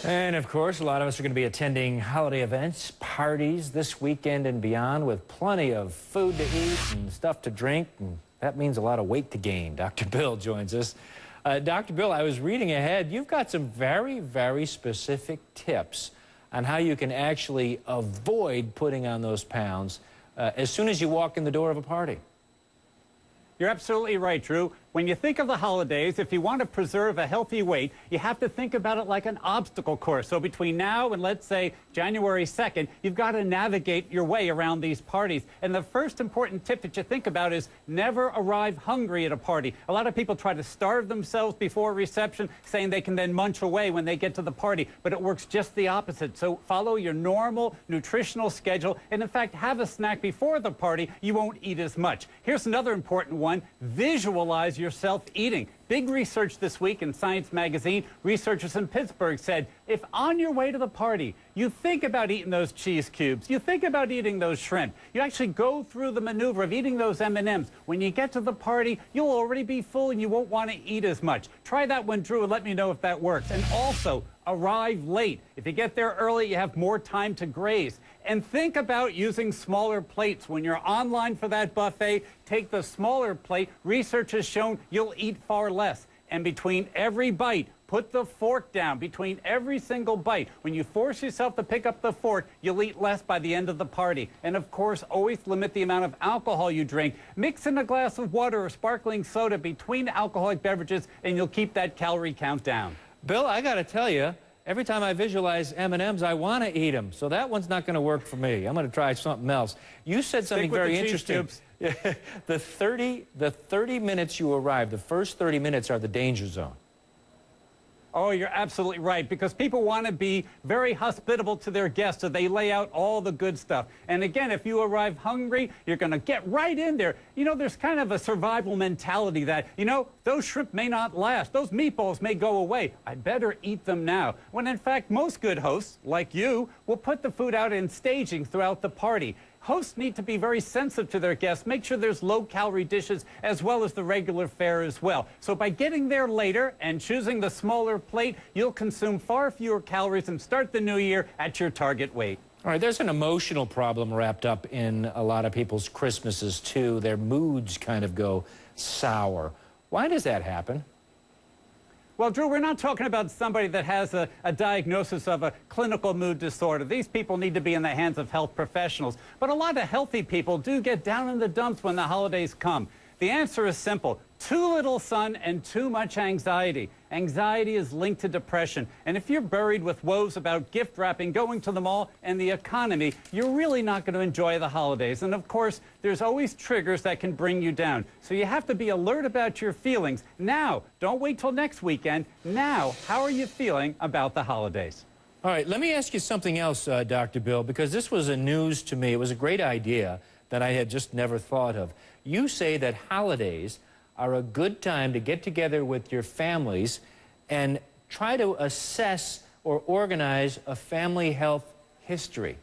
And of course, a lot of us are going to be attending holiday events, parties this weekend and beyond with plenty of food to eat and stuff to drink. And that means a lot of weight to gain. Dr. Bill joins us. Dr. Bill, I was reading ahead. You've got some very, very specific tips on how you can actually avoid putting on those pounds as soon as you walk in the door of a party. You're absolutely right, Drew. When you think of the holidays, if you want to preserve a healthy weight, you have to think about it like an obstacle course. So between now and, let's say, January 2nd, you've got to navigate your way around these parties. And the first important tip that you think about is never arrive hungry at a party. A lot of people try to starve themselves before reception, saying they can then munch away when they get to the party. But it works just the opposite. So follow your normal nutritional schedule. And in fact, have a snack before the party. You won't eat as much. Here's another important one. Visualize yourself eating. Big research this week in Science magazine. Researchers in Pittsburgh said if on your way to the party you think about eating those cheese cubes, you think about eating those shrimp, you actually go through the maneuver of eating those M&Ms, when you get to the party you'll already be full and you won't want to eat as much. Try that one, Drew, and let me know if that works. And also, arrive late. If you get there early, you have more time to graze. And think about using smaller plates. When you're online for that buffet, take the smaller plate. Research has shown you'll eat far less. And between every bite, put the fork down. Between every single bite, when you force yourself to pick up the fork, you'll eat less by the end of the party. And of course, always limit the amount of alcohol you drink. Mix in a glass of water or sparkling soda between alcoholic beverages, and you'll keep that calorie count down. Bill, I got to tell you, every time I visualize M&Ms, I want to eat them. So that one's not going to work for me. I'm going to try something else. You said something very interesting. The 30 minutes you arrive, the first 30 minutes are the danger zone. Oh, you're absolutely right, because people want to be very hospitable to their guests, so they lay out all the good stuff. And again, if you arrive hungry, you're going to get right in there. You know, there's kind of a survival mentality that, you know, those shrimp may not last. Those meatballs may go away. I better eat them now. When in fact, most good hosts, like you, will put the food out in staging throughout the party. Hosts need to be very sensitive to their guests. Make sure there's low-calorie dishes as well as the regular fare as well. So by getting there later and choosing the smaller plate, you'll consume far fewer calories and start the new year at your target weight. All right, there's an emotional problem wrapped up in a lot of people's Christmases, too. Their moods kind of go sour. Why does that happen? Well, Drew, we're not talking about somebody that has a diagnosis of a clinical mood disorder. These people need to be in the hands of health professionals. But a lot of healthy people do get down in the dumps when the holidays come. The answer is simple. Too little sun and too much anxiety. Anxiety is linked to depression. And if you're buried with woes about gift wrapping, going to the mall, and the economy, you're really not going to enjoy the holidays. And of course, there's always triggers that can bring you down. So you have to be alert about your feelings. Now, don't wait till next weekend. Now, how are you feeling about the holidays? All right, let me ask you something else, Dr. Bill, because this was a news to me. It was a great idea that I had just never thought of. You say that holidays are a good time to get together with your families and try to assess or organize a family health history.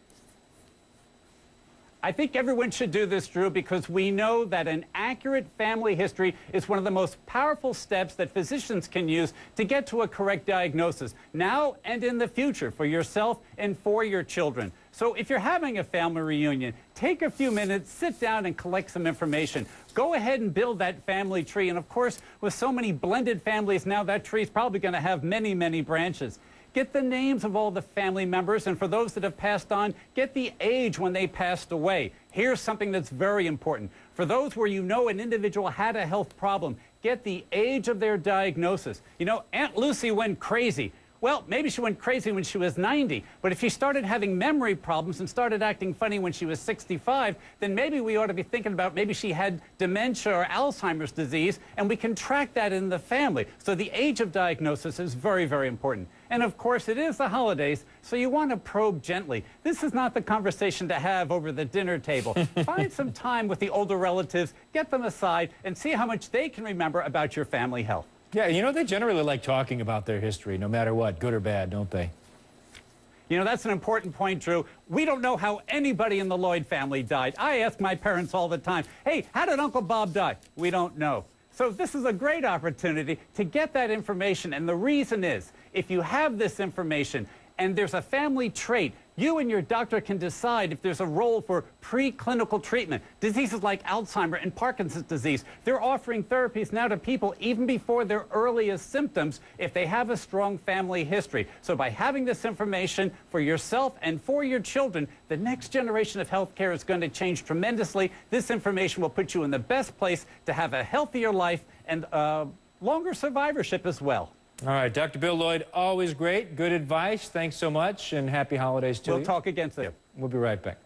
I think everyone should do this, Drew, because we know that an accurate family history is one of the most powerful steps that physicians can use to get to a correct diagnosis, now and in the future, for yourself and for your children. So if you're having a family reunion, take a few minutes, sit down and collect some information. Go ahead and build that family tree. And of course, with so many blended families now, that tree is probably going to have many, many branches. Get the names of all the family members, and for those that have passed on, get the age when they passed away. Here's something that's very important. For those where you know an individual had a health problem, get the age of their diagnosis. You know, Aunt Lucy went crazy. Well, maybe she went crazy when she was 90, but if she started having memory problems and started acting funny when she was 65, then maybe we ought to be thinking about maybe she had dementia or Alzheimer's disease, and we can track that in the family. So the age of diagnosis is very, very important. And of course, it is the holidays, so you want to probe gently. This is not the conversation to have over the dinner table. Find some time with the older relatives, get them aside, and see how much they can remember about your family health. Yeah, you know, they generally like talking about their history, no matter what, good or bad, don't they? You know, that's an important point, Drew. We don't know how anybody in the Lloyd family died. I ask my parents all the time, hey, how did Uncle Bob die? We don't know. So this is a great opportunity to get that information. And the reason is, if you have this information and there's a family trait, you and your doctor can decide if there's a role for preclinical treatment. Diseases like Alzheimer's and Parkinson's disease, they're offering therapies now to people even before their earliest symptoms if they have a strong family history. So by having this information for yourself and for your children, the next generation of healthcare is going to change tremendously. This information will put you in the best place to have a healthier life and longer survivorship as well. All right, Dr. Bill Lloyd, always great. Good advice. Thanks so much, and happy holidays to you. We'll talk again soon. We'll be right back.